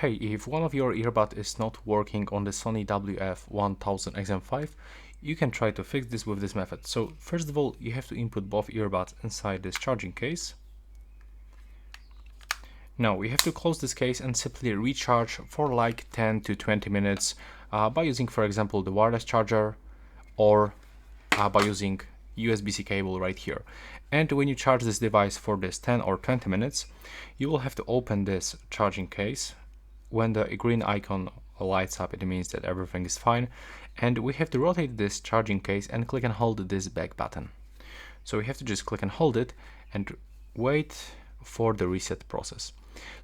Hey, if one of your earbuds is not working on the Sony WF-1000XM5, you can try to fix this with this method. So first of all, you have to input both earbuds inside this charging case. Now we have to close this case and simply recharge for like 10 to 20 minutes by using, for example, the wireless charger or by using USB-C cable right here. And when you charge this device for this 10 or 20 minutes, you will have to open this charging case. When the green icon lights up, it means that everything is fine. And we have to rotate this charging case and click and hold this back button. So we have to just click and hold it and wait for the reset process.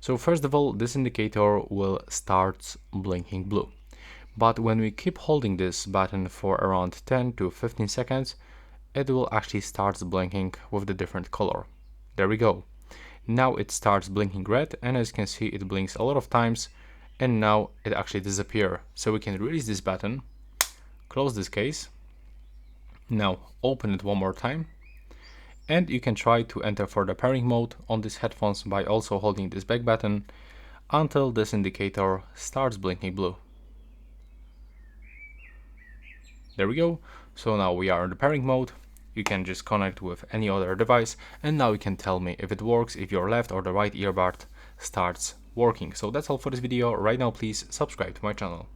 So first of all, this indicator will start blinking blue. But when we keep holding this button for around 10 to 15 seconds, it will actually start blinking with the different color. There we go. Now it starts blinking red, and as you can see, it blinks a lot of times, and now it actually disappears. So we can release this button, close this case, now open it one more time, and you can try to enter for the pairing mode on these headphones by also holding this back button until this indicator starts blinking blue. There we go. So now we are in the pairing mode. You can just connect with any other device, and now you can tell me if it works, if your left or the right earbud starts working. So that's all for this video. Right now, please subscribe to my channel.